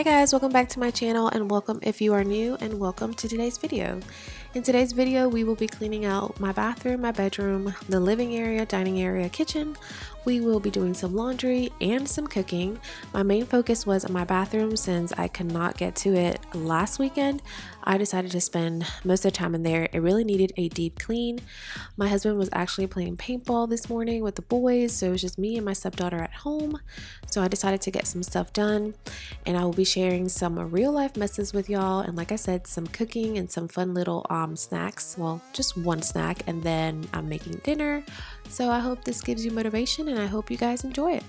Hi guys, welcome back to my channel and welcome if you are new and welcome to today's video. In today's video, we will be cleaning out my bathroom, my bedroom, the living area, dining area, kitchen. We will be doing some laundry and some cooking. My main focus was on my bathroom since I could not get to it last weekend. I decided to spend most of the time in there. It really needed a deep clean. My husband was actually playing paintball this morning with the boys, so it was just me and my stepdaughter at home. So I decided to get some stuff done, and I will be sharing some real life messes with y'all, and like I said, some cooking and some fun little snacks. Well, just one snack, and then I'm making dinner. So I hope this gives you motivation and I hope you guys enjoy it.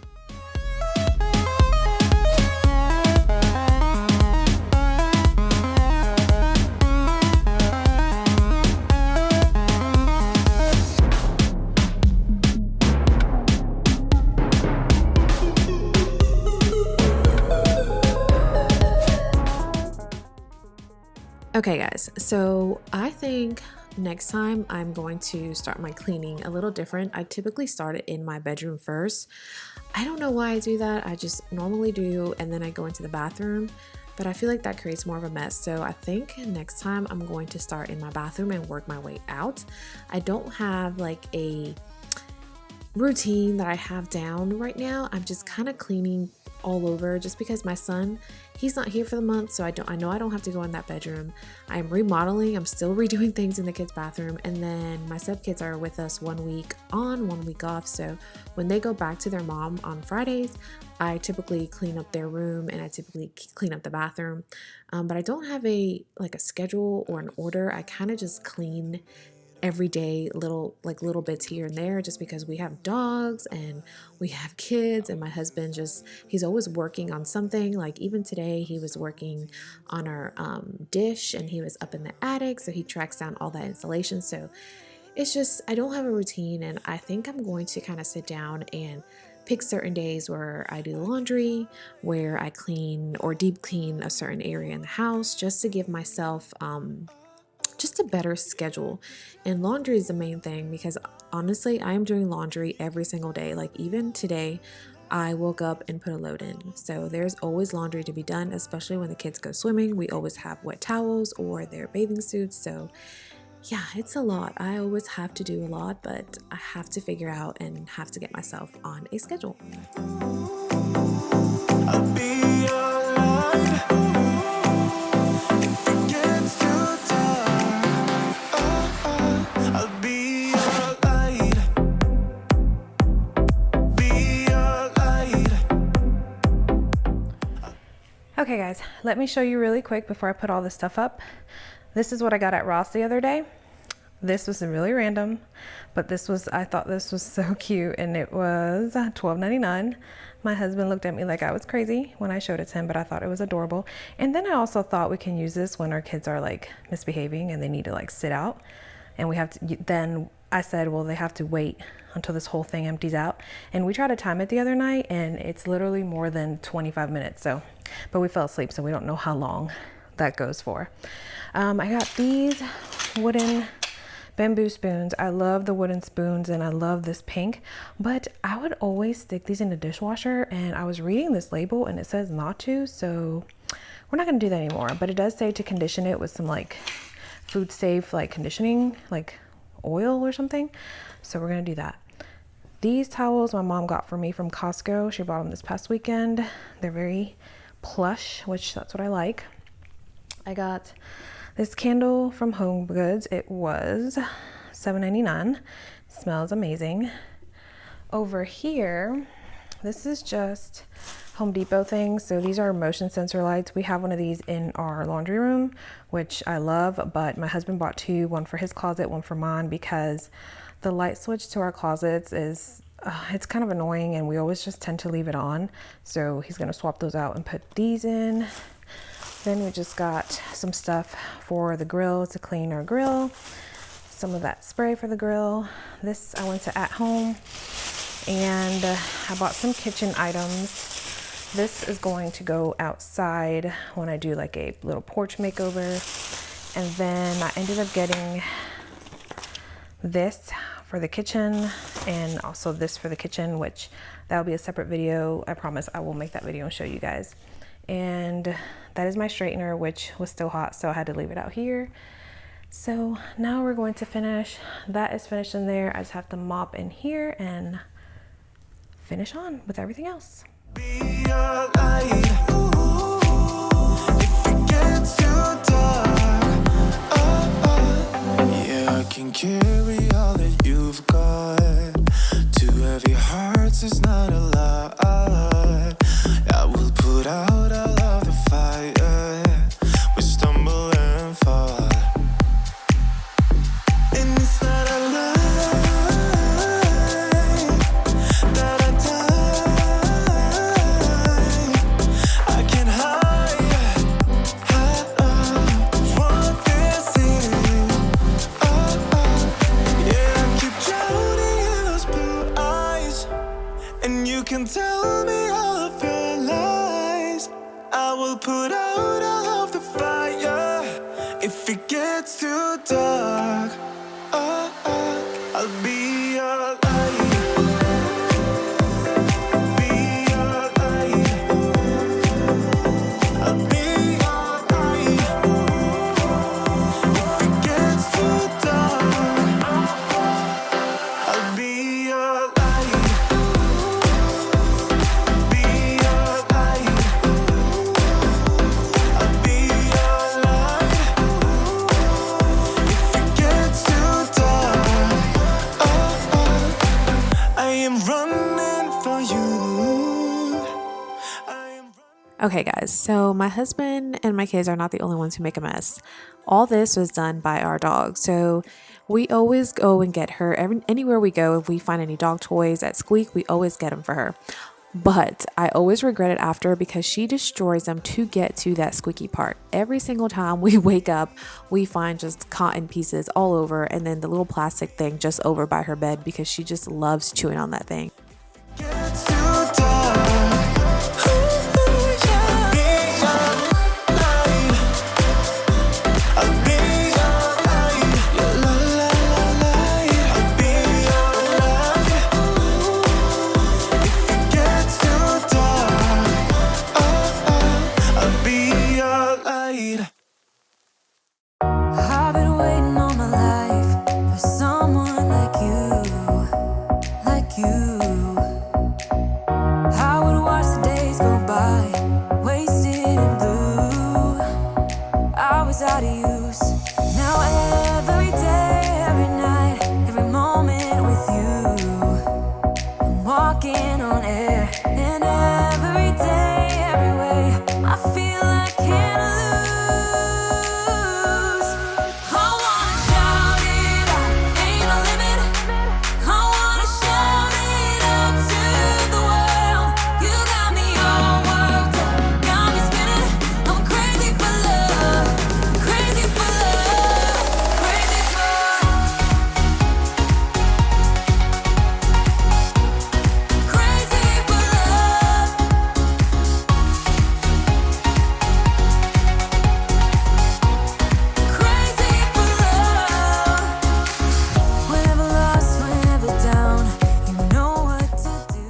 Okay guys, so I think next time I'm going to start my cleaning a little different. I typically start it in my bedroom first. I don't know why I do that. I just normally do, and then I go into the bathroom, but I feel like that creates more of a mess. So I think next time I'm going to start in my bathroom and work my way out. I don't have like a routine that I have down right now. I'm just kind of cleaning all over just because my son, he's not here for the month, so I know I don't have to go in that bedroom. I'm remodeling, I'm still redoing things in the kids' bathroom, and then my stepkids are with us 1 week on, 1 week off. So when they go back to their mom on Fridays, I typically clean up their room and I typically clean up the bathroom. But I don't have a schedule or an order. I kind of just clean every day, little bits here and there, just because we have dogs and we have kids, and my husband he's always working on something. Like even today he was working on our dish, and he was up in the attic, so he tracks down all that insulation. So it's just, I don't have a routine, and I think I'm going to kind of sit down and pick certain days where I do laundry, where I clean or deep clean a certain area in the house, just to give myself just a better schedule. And laundry is the main thing, because honestly I am doing laundry every single day. Like even today I woke up and put a load in, so there's always laundry to be done, especially when the kids go swimming. We always have wet towels or their bathing suits. So yeah, it's a lot. I always have to do a lot, but I have to figure out and have to get myself on a schedule. I'll be alright. Okay guys, let me show you really quick before I put all this stuff up. This is what I got at Ross the other day. This was really random, but I thought this was so cute, and it was $12.99. My husband looked at me like I was crazy when I showed it to him, but I thought it was adorable. And then I also thought we can use this when our kids are like misbehaving and they need to like sit out, and we have to, then I said, well, they have to wait until this whole thing empties out. And we tried to time it the other night, and it's literally more than 25 minutes. So, but we fell asleep, so we don't know how long that goes for. I got these wooden bamboo spoons. I love the wooden spoons, and I love this pink, but I would always stick these in the dishwasher, and I was reading this label and it says not to, so we're not going to do that anymore. But it does say to condition it with some like food safe like conditioning, like oil or something. So we're going to do that. These towels my mom got for me from Costco. She bought them this past weekend. They're very plush, which that's what I like. I got this candle from Home Goods. It was $7.99. Smells amazing. Over here, this is just Home Depot things. So these are motion sensor lights. We have one of these in our laundry room, which I love, but my husband bought two, one for his closet, one for mine, because the light switch to our closets is it's kind of annoying, and we always just tend to leave it on. So he's going to swap those out and put these in. Then we just got some stuff for the grill to clean our grill, some of that spray for the grill. This I went to At Home, and I bought some kitchen items. This is going to go outside when I do like a little porch makeover. And then I ended up getting this for the kitchen, and also this for the kitchen, which that'll be a separate video. I promise I will make that video and show you guys. And that is my straightener, which was still hot, so I had to leave it out here. So now we're going to finish. That is finished in there. I just have to mop in here and finish on with everything else. Be a light. If it gets too dark, yeah, I can carry all that you've got. Two heavy hearts is not a lot. I will put out all of the fire. We stumble and fall, and it's not a lie that I die. I can hide what this is. Yeah, I keep drowning in those blue eyes, and you can tell me all of your lies. I will put out all of the fire if it gets too dark. I'll be your light. Be your light. I'll be your light. If it gets too dark, I'll be your light. Be your light. I'll be your light. If it gets too dark, I am running for you. I am running. Okay, guys, so my husband and my kids are not the only ones who make a mess. All this was done by our dog. So we always go and get her anywhere we go. If we find any dog toys at Squeak, we always get them for her. But I always regret it after because she destroys them to get to that squeaky part. Every single time we wake up, we find just cotton pieces all over and then the little plastic thing just over by her bed because she just loves chewing on that thing. Gets too dark. I'll be your light. I'll be your light. Your light. I'll be your light. If it gets too dark, I'll be your light. I've been waiting all my life for someone like you, like you. I would watch the days go by, wasted and blue. I was out of use. Now every day, every night, every moment with you, I'm walking on air. And every day, every way, I feel I can't lose. I wanna shout it out, ain't no limit. I wanna shout it up to the world. You got me all worked up, got me spinning. I'm crazy for love, crazy for love, crazy for crazy for love. Crazy for love. Whenever lost, whenever down, you know what to do.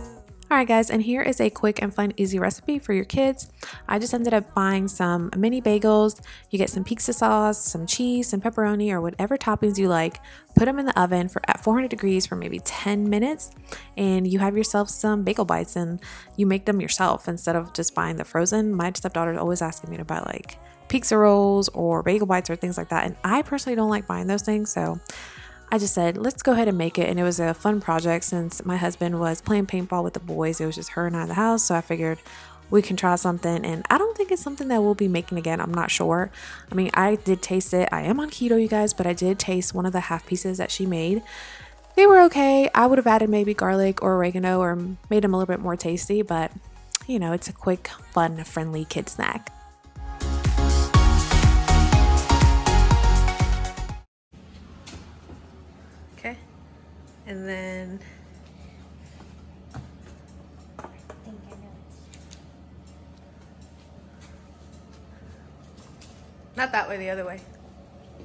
Alright guys, and here is a quick and fun easy recipe for your kids. I just ended up buying some mini bagels. You get some pizza sauce, some cheese, some pepperoni, or whatever toppings you like. Put them in the oven at 400 degrees for maybe 10 minutes, and you have yourself some bagel bites, and you make them yourself instead of just buying the frozen. My stepdaughter is always asking me to buy like pizza rolls or bagel bites or things like that, and I personally don't like buying those things, so I just said, let's go ahead and make it. And it was a fun project since my husband was playing paintball with the boys. It was just her and I in the house. So I figured we can try something. And I don't think it's something that we'll be making again. I'm not sure. I mean, I did taste it. I am on keto, you guys, but I did taste one of the half pieces that she made. They were okay. I would have added maybe garlic or oregano or made them a little bit more tasty. But, you know, it's a quick, fun, friendly kid snack. Okay. And then not that way, the other way.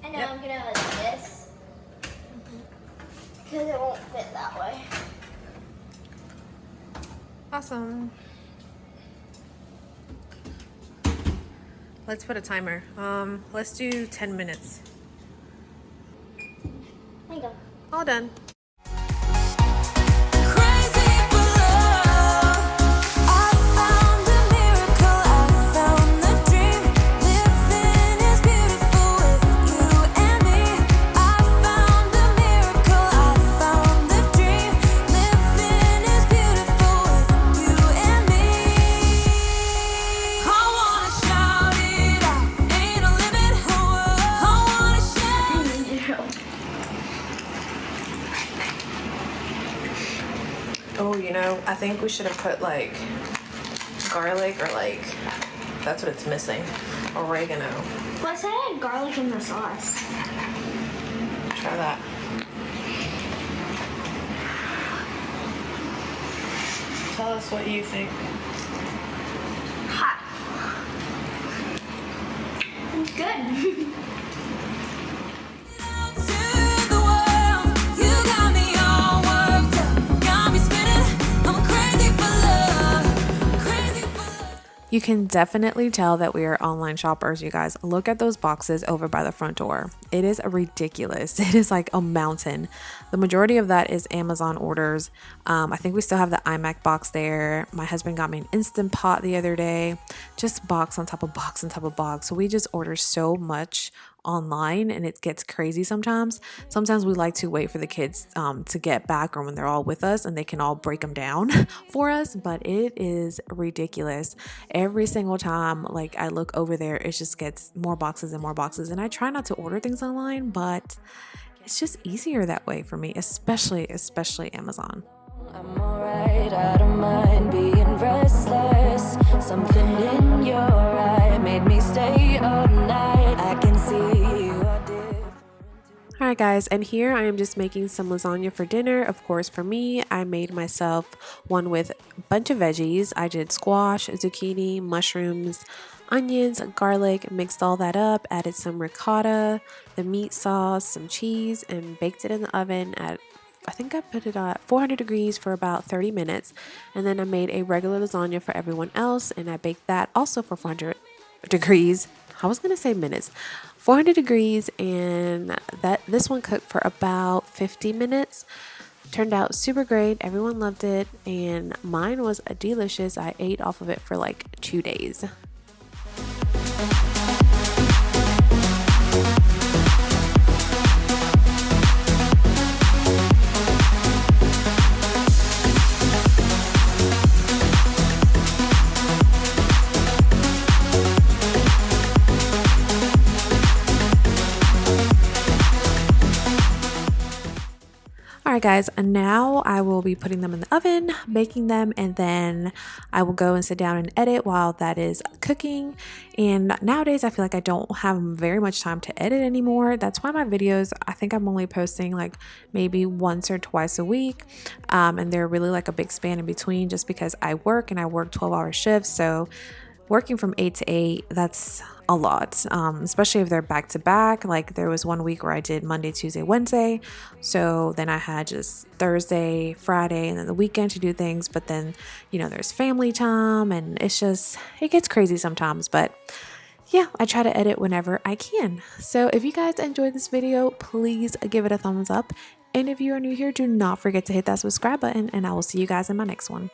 I know. Yep. I'm gonna like this because it won't fit that way. Awesome. Let's put a timer. Let's do 10 minutes. There you go. All done. Crazy for love. I found a miracle. I found the dream. Living is beautiful with you and me. I found a miracle. I found the dream. Living is beautiful with you and me. I wanna shout it out. Ain't no limit. I wanna shout. Oh, you know, I think we should have put like garlic or like, that's what it's missing. Oregano. Well, I said I had garlic in the sauce. Try that. Tell us what you think. Hot. It's good. To the world, you got me all worked up, got me spinning. I'm crazy for love, crazy for love. You can definitely tell that we are online shoppers, you guys. Look at those boxes over by the front door. It is ridiculous. It is like a mountain. The majority of that is Amazon orders. I think we still have the iMac box there. My husband got me an Instant Pot the other day. Just box on top of box on top of box. So we just order so much online and it gets crazy sometimes. Sometimes we like to wait for the kids to get back or when they're all with us and they can all break them down for us, but it is ridiculous. Every single time like I look over there, it just gets more boxes and more boxes, and I try not to order things online, but it's just easier that way for me, especially Amazon. I'm alright, I don't mind being restless. Something in your eye made me stay all night. I can see you are different. Alright guys, and here I am just making some lasagna for dinner. Of course, for me, I made myself one with a bunch of veggies. I did squash, zucchini, mushrooms, onions, garlic, mixed all that up, added some ricotta, the meat sauce, some cheese, and baked it in the oven at, I think I put it at 400 degrees for about 30 minutes. And then I made a regular lasagna for everyone else, and I baked that also for 400 degrees. I was going to say minutes. 400 degrees, and this one cooked for about 50 minutes. Turned out super great. Everyone loved it, and mine was delicious. I ate off of it for like 2 days. Alright guys, and now I will be putting them in the oven, baking them, and then I will go and sit down and edit while that is cooking. And nowadays I feel like I don't have very much time to edit anymore. That's why my videos, I think I'm only posting like maybe once or twice a week, and they're really like a big span in between just because I work 12-hour shifts. So working from 8 to 8, that's a lot, especially if they're back to back. Like there was one week where I did Monday, Tuesday, Wednesday. So then I had just Thursday, Friday, and then the weekend to do things. But then, you know, there's family time and it gets crazy sometimes. But yeah, I try to edit whenever I can. So if you guys enjoyed this video, please give it a thumbs up. And if you are new here, do not forget to hit that subscribe button, and I will see you guys in my next one.